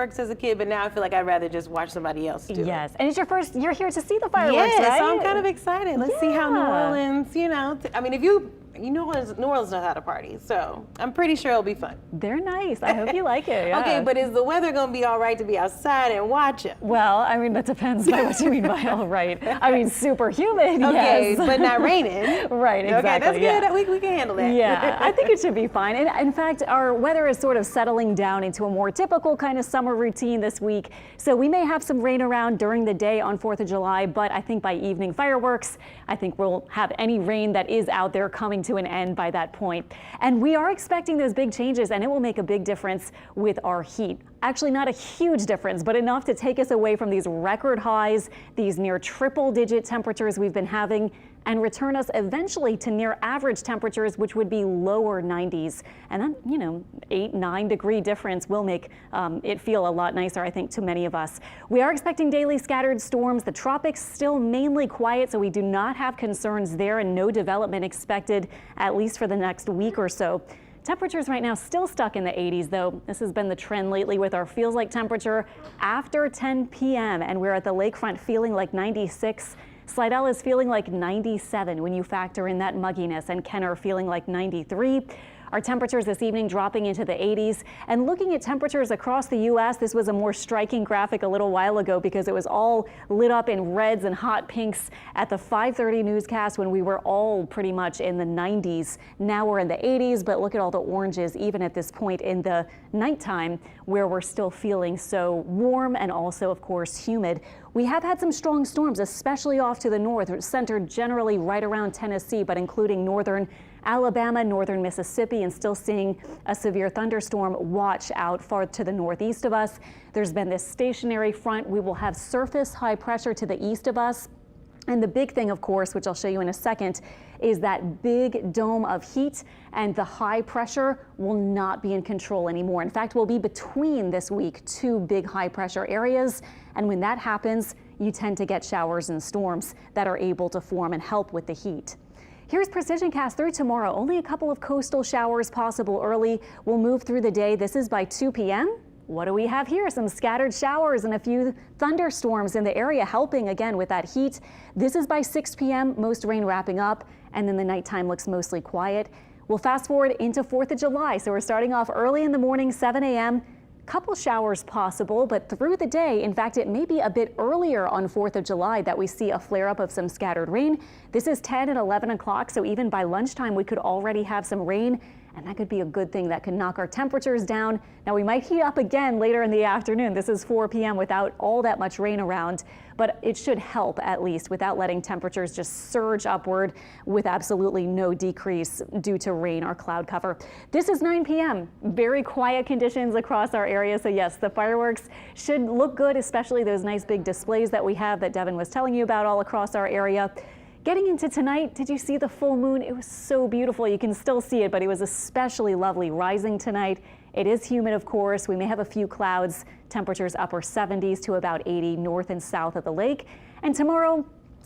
fireworks as a kid, but now I feel like I'd rather just watch somebody else do it. Yes, and it's your first, you're here to see the fireworks, yeah, right? So I'm kind of excited. Let's see how New Orleans, I mean, if New Orleans knows how to party, so I'm pretty sure it'll be fun. They're nice. I hope you like it. Yeah. Okay, but is the weather going to be all right to be outside and watch it? Well, I mean, that depends by what you mean by all right. I mean, super humid, okay, yes. but not raining. Right, exactly. Okay, that's good. We can handle that. Yeah, I think it should be fine. And in fact, our weather is sort of settling down into a more typical kind of summer routine this week. So we may have some rain around during the day on 4th of July, but I think by evening fireworks, I think we'll have any rain that is out there coming to an end by that point. And we are expecting those big changes, and it will make a big difference with our heat. Actually, not a huge difference, but enough to take us away from these record highs, these near triple-digit temperatures we've been having, and return us eventually to near average temperatures, which would be lower 90s. And that, 8-9 degree difference will make it feel a lot nicer, I think, to many of us. We are expecting daily scattered storms. The tropics still mainly quiet, so we do not have concerns there, and no development expected, at least for the next week or so. Temperatures right now still stuck in the 80s, though. This has been the trend lately with our feels like temperature after 10 p.m. and we're at the lakefront feeling like 96. Slidell is feeling like 97 when you factor in that mugginess, and Kenner feeling like 93. Our temperatures this evening dropping into the 80s. And looking at temperatures across the U.S., this was a more striking graphic a little while ago because it was all lit up in reds and hot pinks at the 5:30 newscast when we were all pretty much in the 90s. Now we're in the 80s, but look at all the oranges even at this point in the nighttime where we're still feeling so warm and also, of course, humid. We have had some strong storms, especially off to the north, centered generally right around Tennessee, but including northern Alabama, northern Mississippi, and still seeing a severe thunderstorm watch out far to the northeast of us. There's been this stationary front. We will have surface high pressure to the east of us. And the big thing, of course, which I'll show you in a second, is that big dome of heat, and the high pressure will not be in control anymore. In fact, we'll be between this week two big high pressure areas. And when that happens, you tend to get showers and storms that are able to form and help with the heat. Here's Precision Cast through tomorrow. Only a couple of coastal showers possible early. We'll move through the day. This is by 2 p.m. What do we have here? Some scattered showers and a few thunderstorms in the area, helping again with that heat. This is by 6 p.m., most rain wrapping up, and then the nighttime looks mostly quiet. We'll fast forward into 4th of July. So we're starting off early in the morning, 7 a.m. Couple showers possible, but through the day, in fact, it may be a bit earlier on 4th of July that we see a flare-up of some scattered rain. This is 10 and 11 o'clock, so even by lunchtime, we could already have some rain, and that could be a good thing. That could knock our temperatures down. Now, we might heat up again later in the afternoon. This is 4 p.m. without all that much rain around, but it should help at least without letting temperatures just surge upward with absolutely no decrease due to rain or cloud cover. This is 9 p.m. Very quiet conditions across our area. So yes, the fireworks should look good, especially those nice big displays that we have that Devin was telling you about all across our area. Getting into tonight, did you see the full moon? It was so beautiful. You can still see it, but it was especially lovely rising tonight. It is humid, of course. We may have a few clouds, temperatures upper 70s to about 80 north and south of the lake. And tomorrow,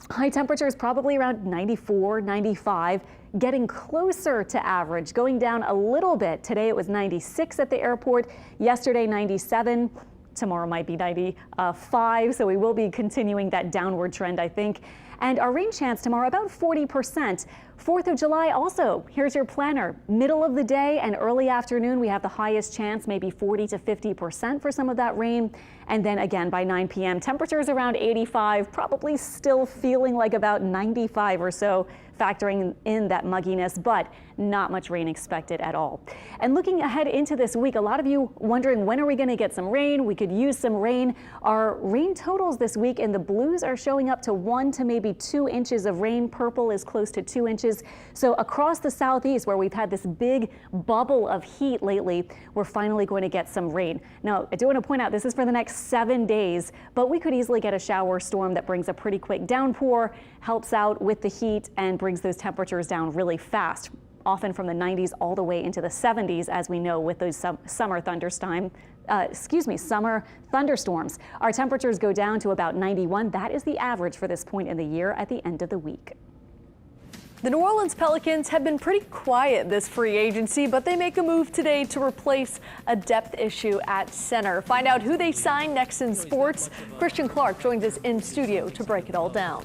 high temperatures probably around 94, 95, getting closer to average, going down a little bit. Today it was 96 at the airport, yesterday 97. Tomorrow might be 95, so we will be continuing that downward trend, I think. And our rain chance tomorrow, about 40%. 4th of July also, here's your planner. Middle of the day and early afternoon, we have the highest chance, maybe 40 to 50% for some of that rain. And then again, by 9 p.m., temperatures around 85, probably still feeling like about 95 or so, factoring in that mugginess, but not much rain expected at all. And looking ahead into this week, a lot of you wondering, when are we going to get some rain? We could use some rain. Our rain totals this week in the blues are showing up to 1 to maybe 2 inches of rain. Purple is close to 2 inches. So across the southeast, where we've had this big bubble of heat lately, we're finally going to get some rain. Now, I do want to point out this is for the next 7 days, but we could easily get a shower storm that brings a pretty quick downpour, helps out with the heat, and brings those temperatures down really fast, often from the 90s all the way into the 70s, as we know with those summer thunderstorms. Our temperatures go down to about 91. That is the average for this point in the year at the end of the week. The New Orleans Pelicans have been pretty quiet this free agency, but they make a move today to replace a depth issue at center. Find out who they sign next in sports. Christian Clark joins us in studio to break it all down.